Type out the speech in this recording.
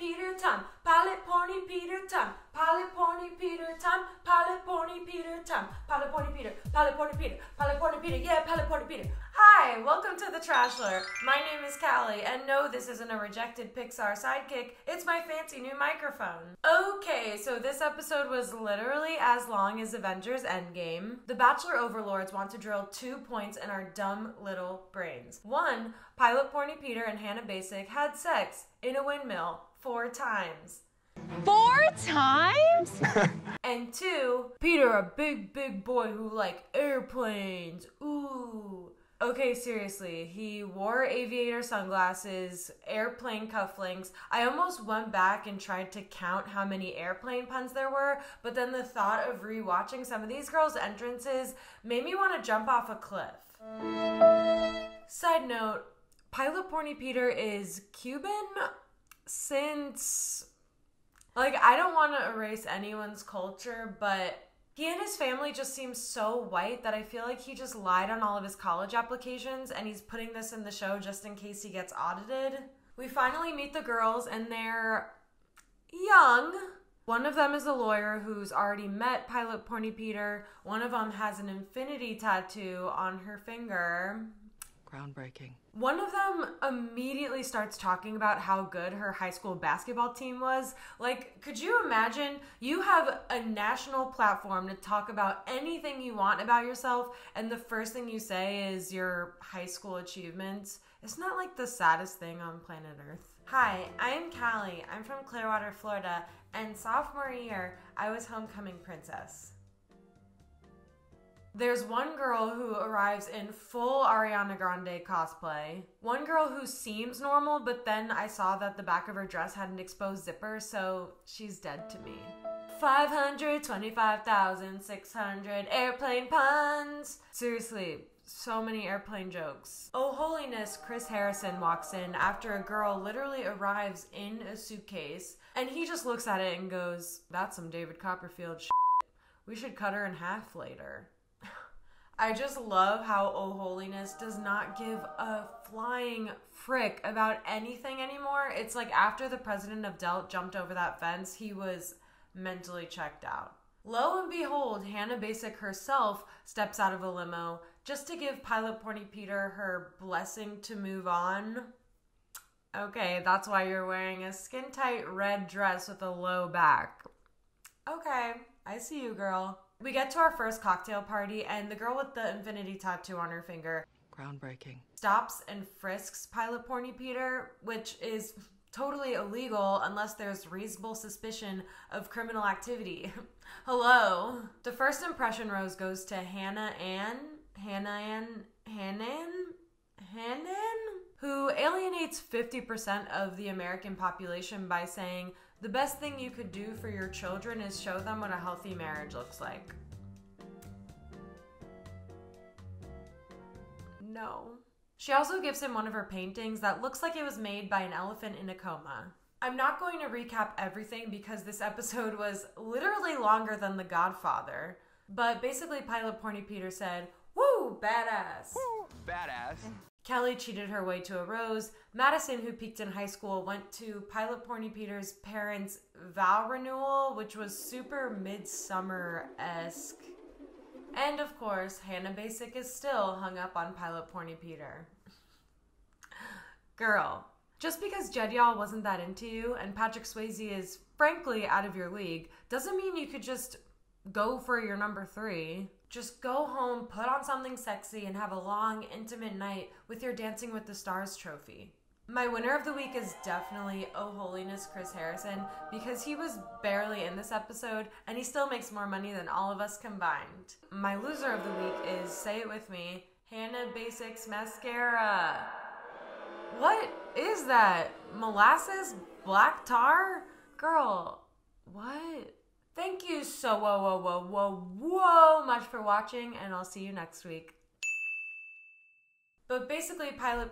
Peter time. Pilot Porny Peter time. Pilot Porny Peter time. Pilot Porny Peter time. Pilot Porny Peter. Pilot Porny Peter. Pilot Porny Peter. Yeah, Pilot Porny Peter. Hi, welcome to the TRASHELOR. My name is Callie, and no, this isn't a rejected Pixar sidekick. It's my fancy new microphone. Okay, so this episode was literally as long as Avengers Endgame. The Bachelor overlords want to drill 2 points in our dumb little brains. 1, Pilot Porny Peter and Hannah Basic had sex in a windmill 4 times. 4 times? And 2, Peter, a big boy who like airplanes. Ooh. Okay, seriously, he wore aviator sunglasses, airplane cufflinks. I almost went back and tried to count how many airplane puns there were, but then the thought of rewatching some of these girls' entrances made me want to jump off a cliff. Side note, Pilot Porny Peter is Cuban since, like, I don't want to erase anyone's culture, but he and his family just seem so white that I feel like he just lied on all of his college applications and he's putting this in the show just in case he gets audited. We finally meet the girls and they're young. One of them is a lawyer who's already met Pilot Porny Peter. One of them has an infinity tattoo on her finger. Groundbreaking. One of them immediately starts talking about how good her high school basketball team was. Like, could you imagine you have a national platform to talk about anything you want about yourself, and the first thing you say is your high school achievements? Isn't that like the saddest thing on planet Earth? Hi, I'm Callie. I'm from Clearwater, Florida, and sophomore year, I was homecoming princess. There's one girl who arrives in full Ariana Grande cosplay. One girl who seems normal, but then I saw that the back of her dress had an exposed zipper, so she's dead to me. 525,600 airplane puns. Seriously, so many airplane jokes. Oh, Holiness, Chris Harrison walks in after a girl literally arrives in a suitcase, and he just looks at it and goes, "That's some David Copperfield shit. We should cut her in half later." I just love how Oh Holiness does not give a flying frick about anything anymore. It's like after the president of Delt jumped over that fence, he was mentally checked out. Lo and behold, Hannah Basic herself steps out of a limo just to give Pilot Porny Peter her blessing to move on. Okay, that's why you're wearing a skin-tight red dress with a low back. Okay, I see you, girl. We get to our first cocktail party, and the girl with the infinity tattoo on her finger, Groundbreaking, stops and frisks Pilot Porny Peter, which is totally illegal unless there's reasonable suspicion of criminal activity. Hello. The first impression rose goes to Hannah Ann, who alienates 50% of the American population by saying, "The best thing you could do for your children is show them what a healthy marriage looks like." No. She also gives him one of her paintings that looks like it was made by an elephant in a coma. I'm not going to recap everything because this episode was literally longer than The Godfather. But basically Pilot Porny Peter said, "Woo, badass." Woo, badass. Kelly cheated her way to a rose. Madison, who peaked in high school, went to Pilot Porny Peter's parents' vow renewal, which was super midsummer-esque. And of course, Hannah Basic is still hung up on Pilot Porny Peter. Girl, just because Jed Y'all wasn't that into you and Patrick Swayze is frankly out of your league, doesn't mean you could just go for your number 3. Just go home, put on something sexy, and have a long, intimate night with your Dancing with the Stars trophy. My winner of the week is definitely Oh Holiness Chris Harrison, because he was barely in this episode, and he still makes more money than all of us combined. My loser of the week is, say it with me, Hannah Basic's mascara. What is that? Molasses? Black tar? Girl, what? Thank you so much for watching, and I'll see you next week. But basically, Pilot